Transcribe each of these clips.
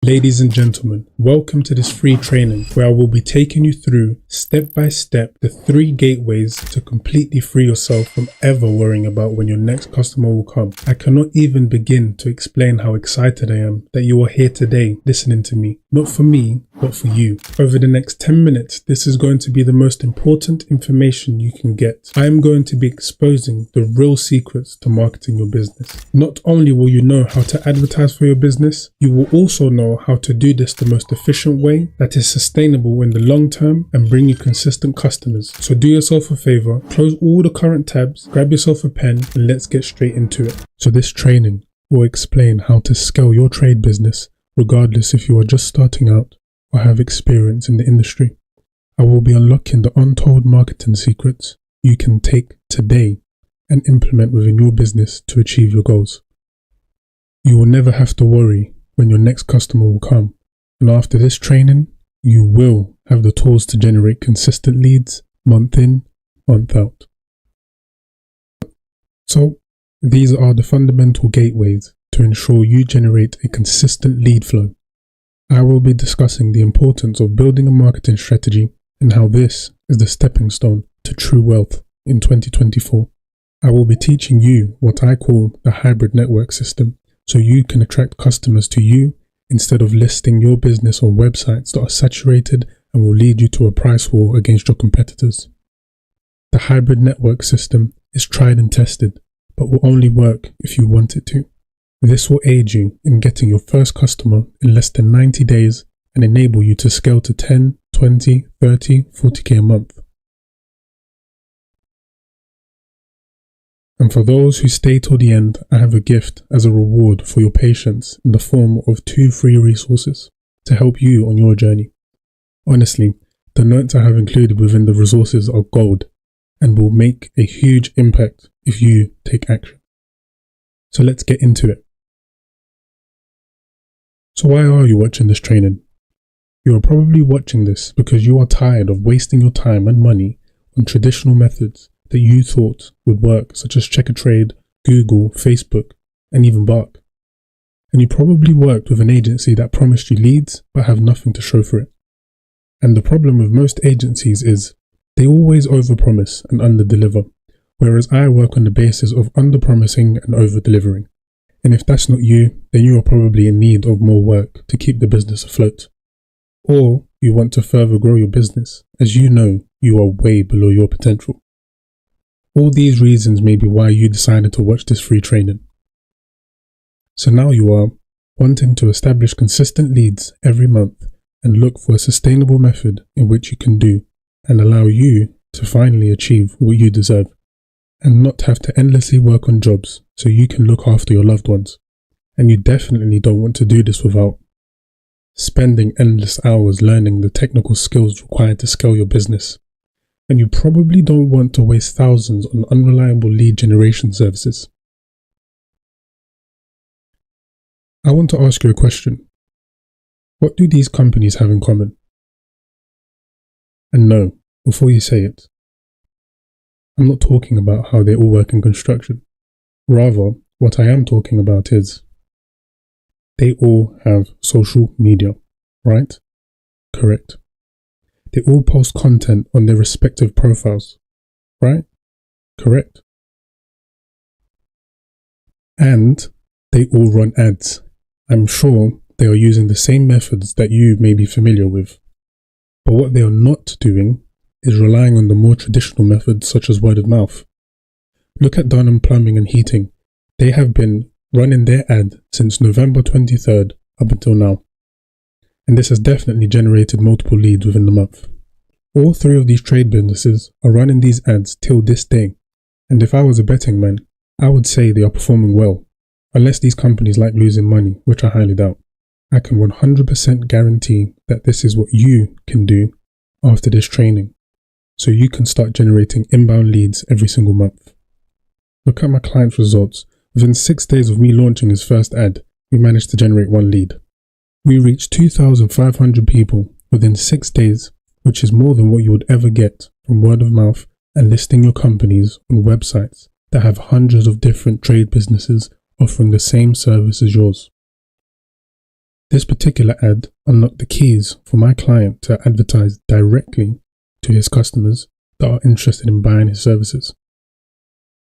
Ladies and gentlemen, welcome to this free training where I will be taking you through step by step the 3 gateways to completely free yourself from ever worrying about when your next customer will come. I cannot even begin to explain how excited I am that you are here today listening to me, not for me, but for you. Over the next 10 minutes, this is going to be the most important information you can get. I am going to be exposing the real secrets to marketing your business. Not only will you know how to advertise for your business, you will also know how to do this the most efficient way that is sustainable in the long term and bring you consistent customers. So do yourself a favor, close all the current tabs, grab yourself a pen, and let's get straight into it. So this training will explain how to scale your trade business regardless if you are just starting out or have experience in the industry. I will be unlocking the untold marketing secrets you can take today and implement within your business to achieve your goals. You will never have to worry when your next customer will come, and after this training, you will have the tools to generate consistent leads month in, month out. So, these are the fundamental gateways to ensure you generate a consistent lead flow. I will be discussing the importance of building a marketing strategy and how this is the stepping stone to true wealth in 2024. I will be teaching you what I call the hybrid network system, so you can attract customers to you instead of listing your business on websites that are saturated and will lead you to a price war against your competitors. The hybrid network system is tried and tested, but will only work if you want it to. This will aid you in getting your first customer in less than 90 days and enable you to scale to 10, 20, 30, 40k a month. And for those who stay till the end, I have a gift as a reward for your patience in the form of 2 free resources to help you on your journey. Honestly, the notes I have included within the resources are gold and will make a huge impact if you take action. So let's get into it. So why are you watching this training? You are probably watching this because you are tired of wasting your time and money on traditional methods that you thought would work, such as Checkatrade, Google, Facebook, and even Bark. And you probably worked with an agency that promised you leads but have nothing to show for it. And the problem with most agencies is they always overpromise and underdeliver, whereas I work on the basis of underpromising and overdelivering. And if that's not you, then you are probably in need of more work to keep the business afloat. Or you want to further grow your business, as you know you are way below your potential. All these reasons may be why you decided to watch this free training. So now you are wanting to establish consistent leads every month and look for a sustainable method in which you can do and allow you to finally achieve what you deserve and not have to endlessly work on jobs so you can look after your loved ones. And you definitely don't want to do this without spending endless hours learning the technical skills required to scale your business. And you probably don't want to waste thousands on unreliable lead generation services. I want to ask you a question. What do these companies have in common? And no, before you say it, I'm not talking about how they all work in construction. Rather, what I am talking about is they all have social media, right? Correct. They all post content on their respective profiles, right? Correct. And they all run ads. I'm sure they are using the same methods that you may be familiar with. But what they are not doing is relying on the more traditional methods such as word of mouth. Look at Dunham Plumbing and Heating. They have been running their ad since November 23rd up until now. And this has definitely generated multiple leads within the month. All 3 of these trade businesses are running these ads till this day. And if I was a betting man, I would say they are performing well. Unless these companies like losing money, which I highly doubt. I can 100% guarantee that this is what you can do after this training. So you can start generating inbound leads every single month. Look at my client's results. Within 6 days of me launching his first ad, we managed to generate 1 lead. We reached 2,500 people within 6 days, which is more than what you would ever get from word of mouth and listing your companies on websites that have hundreds of different trade businesses offering the same service as yours. This particular ad unlocked the keys for my client to advertise directly to his customers that are interested in buying his services.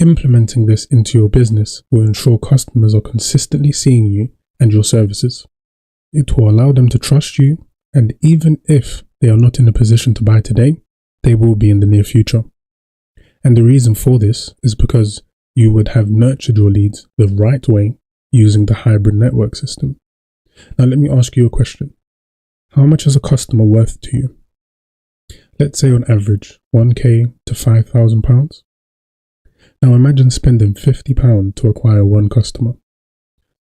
Implementing this into your business will ensure customers are consistently seeing you and your services. It will allow them to trust you, and even if they are not in a position to buy today, they will be in the near future. And the reason for this is because you would have nurtured your leads the right way using the hybrid network system. Now let me ask you a question. How much is a customer worth to you? Let's say on average, 1k to £5,000. Now imagine spending £50 to acquire one customer.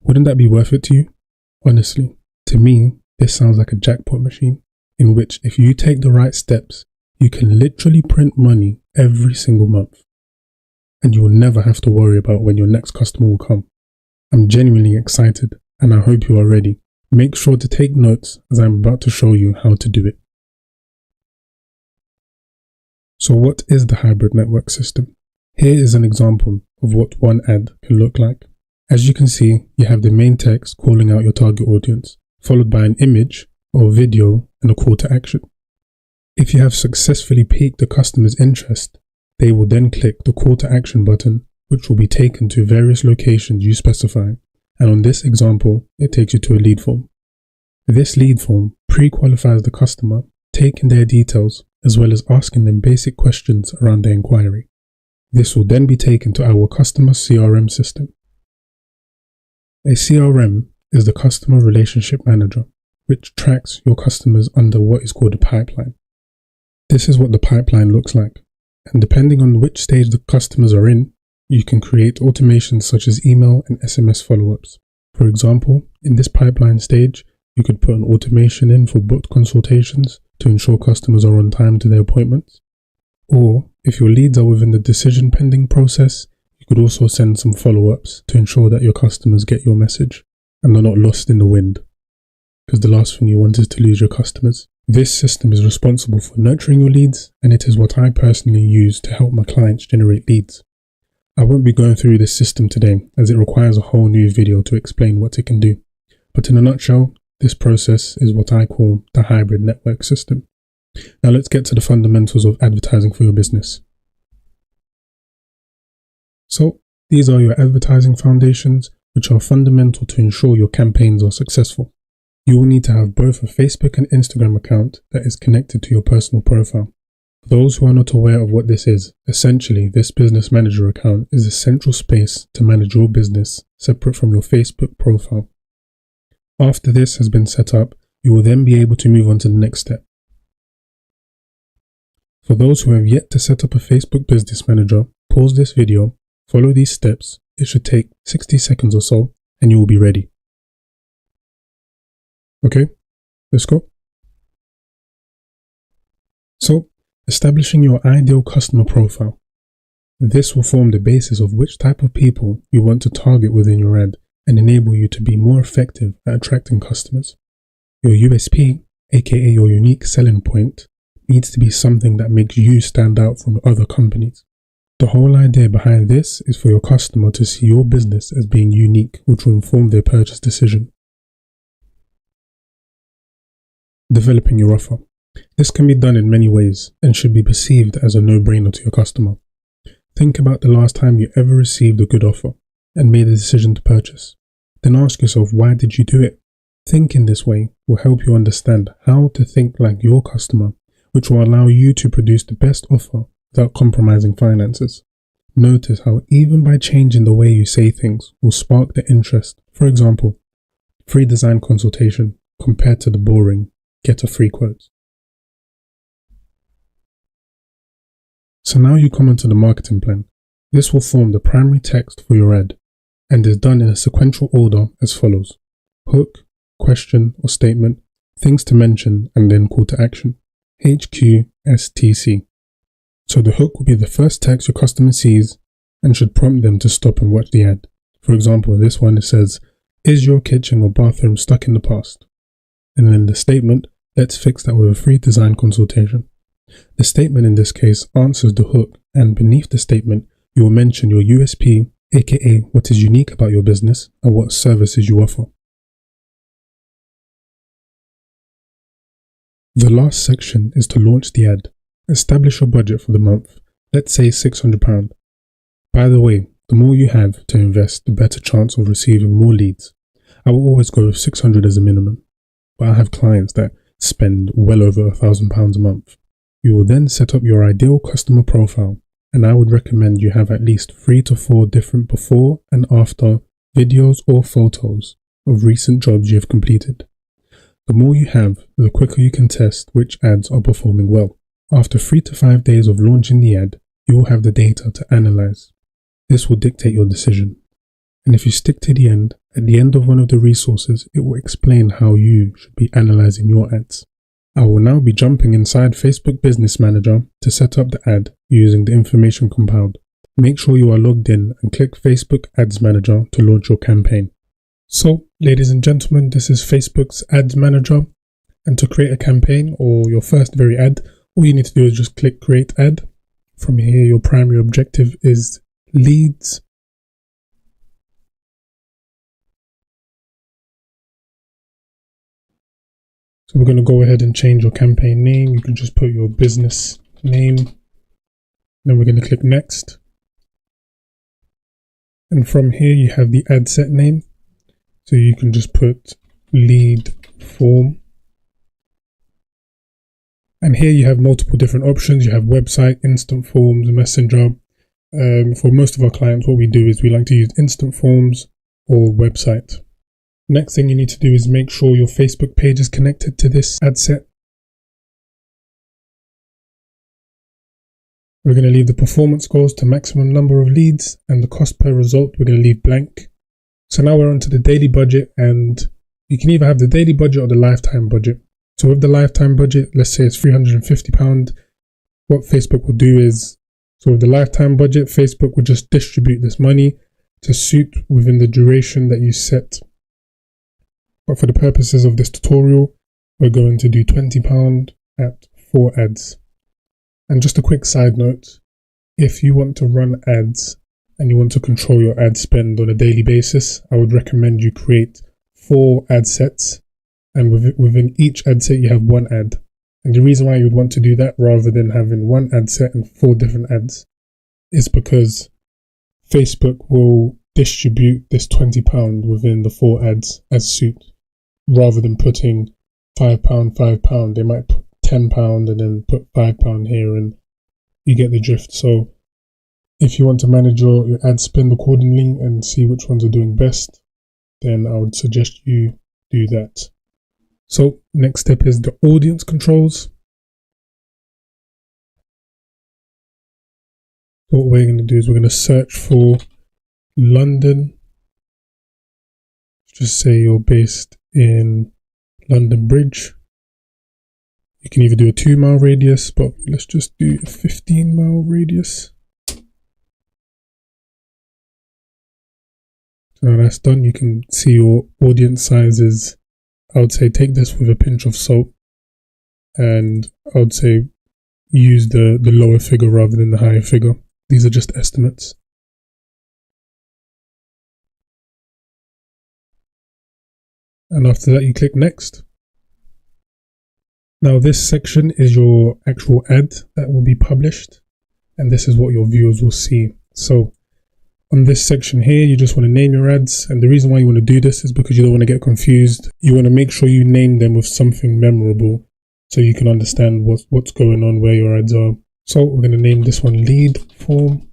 Wouldn't that be worth it to you? Honestly, to me, this sounds like a jackpot machine in which if you take the right steps, you can literally print money every single month. And you will never have to worry about when your next customer will come. I'm genuinely excited and I hope you are ready. Make sure to take notes as I'm about to show you how to do it. So what is the hybrid network system? Here is an example of what one ad can look like. As you can see, you have the main text calling out your target audience, followed by an image or video and a call to action. If you have successfully piqued the customer's interest, they will then click the call to action button, which will be taken to various locations you specify. And on this example, it takes you to a lead form. This lead form pre-qualifies the customer, taking their details as well as asking them basic questions around their inquiry. This will then be taken to our customer CRM system. A CRM is the customer relationship manager, which tracks your customers under what is called a pipeline. This is what the pipeline looks like, and depending on which stage the customers are in, you can create automations such as email and SMS follow-ups. For example, in this pipeline stage, you could put an automation in for booked consultations to ensure customers are on time to their appointments. Or, if your leads are within the decision pending process, you could also send some follow-ups to ensure that your customers get your message and are not lost in the wind. Because the last thing you want is to lose your customers. This system is responsible for nurturing your leads, and it is what I personally use to help my clients generate leads. I won't be going through this system today as it requires a whole new video to explain what it can do. But in a nutshell, this process is what I call the hybrid network system. Now let's get to the fundamentals of advertising for your business. So these are your advertising foundations, which are fundamental to ensure your campaigns are successful. You will need to have both a Facebook and Instagram account that is connected to your personal profile. For those who are not aware of what this is, essentially this business manager account is a central space to manage your business separate from your Facebook profile. After this has been set up, you will then be able to move on to the next step. For those who have yet to set up a Facebook business manager, pause this video, follow these steps. It should take 60 seconds or so and you will be ready. Okay, let's go. So, establishing your ideal customer profile. This will form the basis of which type of people you want to target within your ad and enable you to be more effective at attracting customers. Your USP, aka your unique selling point, needs to be something that makes you stand out from other companies. The whole idea behind this is for your customer to see your business as being unique, which will inform their purchase decision. Developing your offer. This can be done in many ways and should be perceived as a no-brainer to your customer. Think about the last time you ever received a good offer and made a decision to purchase. Then ask yourself, why did you do it? Thinking this way will help you understand how to think like your customer, which will allow you to produce the best offer without compromising finances. Notice how even by changing the way you say things will spark the interest. For example, free design consultation compared to the boring, get a free quote. So now you come onto the marketing plan. This will form the primary text for your ad and is done in a sequential order as follows: hook, question or statement, things to mention, and then call to action. HQSTC. So the hook will be the first text your customer sees and should prompt them to stop and watch the ad. For example, this one it says, is your kitchen or bathroom stuck in the past? And then the statement, let's fix that with a free design consultation. The statement in this case answers the hook, and beneath the statement, you will mention your USP, aka what is unique about your business and what services you offer. The last section is to launch the ad. Establish your budget for the month, let's say £600. By the way, the more you have to invest, the better chance of receiving more leads. I will always go with 600 as a minimum, but I have clients that spend well over £1,000 a month. You will then set up your ideal customer profile, and I would recommend you have at least 3 to 4 different before and after videos or photos of recent jobs you have completed. The more you have, the quicker you can test which ads are performing well. After 3 to 5 days of launching the ad, you will have the data to analyze. This will dictate your decision. And if you stick to the end, at the end of one of the resources, it will explain how you should be analyzing your ads. I will now be jumping inside Facebook Business Manager to set up the ad using the information compiled. Make sure you are logged in and click Facebook Ads Manager to launch your campaign. So, ladies and gentlemen, this is Facebook's Ads Manager. And to create a campaign or your first very ad, all you need to do is just click Create Ad. From here, your primary objective is leads. So we're going to go ahead and change your campaign name. You can just put your business name. Then we're going to click Next. And from here you have the ad set name. So you can just put lead form. And here you have multiple different options. You have website, instant forms, messenger. For most of our clients, what we do is we like to use instant forms or website. Next thing you need to do is make sure your Facebook page is connected to this ad set. We're going to leave the performance goals to maximum number of leads and the cost per result we're going to leave blank. So now we're on to the daily budget, and you can either have the daily budget or the lifetime budget. So with the lifetime budget, let's say it's £350. What Facebook will do is, so with the lifetime budget, Facebook will just distribute this money to suit within the duration that you set. But for the purposes of this tutorial, we're going to do £20 at 4 ads. And just a quick side note, if you want to run ads and you want to control your ad spend on a daily basis, I would recommend you create 4 ad sets, and within each ad set you have 1 ad. And the reason why you would want to do that rather than having 1 ad set and 4 different ads is because Facebook will distribute this £20 within the 4 ads as suit. Rather than putting £5, £5, they might put £10 and then put £5 here, and you get the drift. So if you want to manage your ad spend accordingly and see which ones are doing best, then I would suggest you do that. So next step is the audience controls. What we're going to do is we're going to search for London. Just say you're based in London Bridge. You can either do a 2-mile radius, but let's just do a 15-mile radius. So now that's done, you can see your audience sizes. I would say take this with a pinch of salt, and I would say use the lower figure rather than the higher figure. These are just estimates. And after that you click Next. Now this section is your actual ad that will be published, and this is what your viewers will see. So on this section here, you just want to name your ads, and the reason why you want to do this is because you don't want to get confused. You want to make sure you name them with something memorable so you can understand what's going on, where your ads are. So we're going to name this one lead form.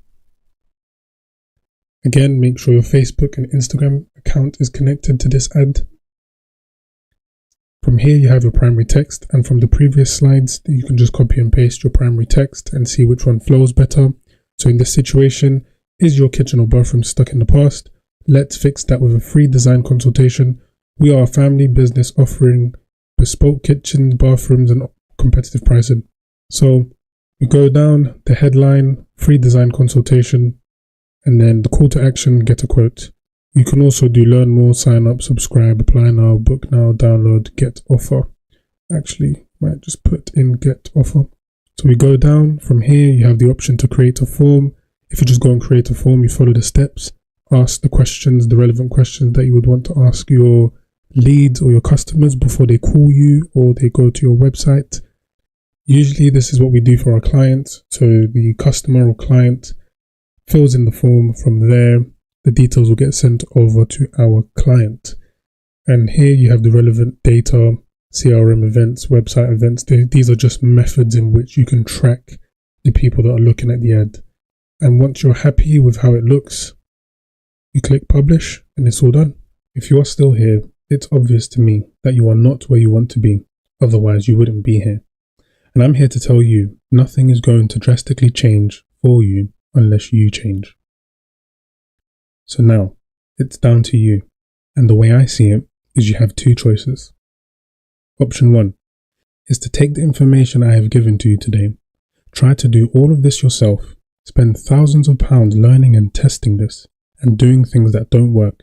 Again, make sure your Facebook and Instagram account is connected to this ad. From here you have your primary text, and from the previous slides you can just copy and paste your primary text and see which one flows better. So in this situation, is your kitchen or bathroom stuck in the past? Let's fix that with a free design consultation. We are a family business offering bespoke kitchens, bathrooms and competitive pricing. So we go down the headline, free design consultation, and then the call to action, get a quote. You can also do learn more, sign up, subscribe, apply now, book now, download, get offer. Actually, might just put in get offer. So we go down. From here, you have the option to create a form. If you just go and create a form, you follow the steps, ask the questions, the relevant questions that you would want to ask your leads or your customers before they call you or they go to your website. Usually this is what we do for our clients. So the customer or client fills in the form. From there, the details will get sent over to our client. And here you have the relevant data, CRM events, website events. These are just methods in which you can track the people that are looking at the ad. And once you're happy with how it looks, you click publish and it's all done. If you are still here, it's obvious to me that you are not where you want to be. Otherwise, you wouldn't be here. And I'm here to tell you, nothing is going to drastically change for you unless you change. So now, it's down to you. And the way I see it is you have two choices. Option 1 is to take the information I have given to you today, try to do all of this yourself, spend thousands of pounds learning and testing this, and doing things that don't work,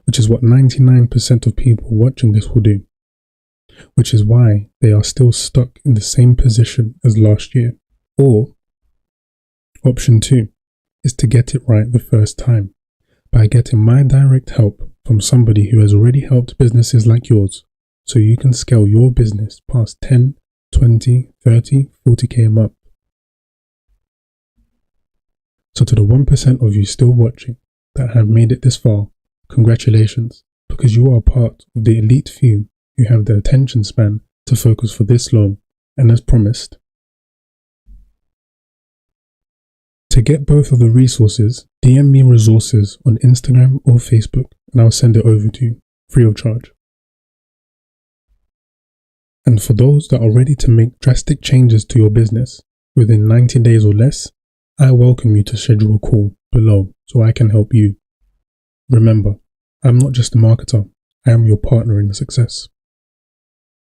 which is what 99% of people watching this will do, which is why they are still stuck in the same position as last year. Or option 2 is to get it right the first time by getting my direct help from somebody who has already helped businesses like yours, so you can scale your business past 10, 20, 30, 40k a month. So to the 1% of you still watching that have made it this far, congratulations, because you are part of the elite few who have the attention span to focus for this long. And as promised, to get both of the resources, DM me resources on Instagram or Facebook and I'll send it over to you free of charge. And for those that are ready to make drastic changes to your business within 90 days or less, I welcome you to schedule a call below so I can help you. Remember, I'm not just a marketer, I am your partner in the success.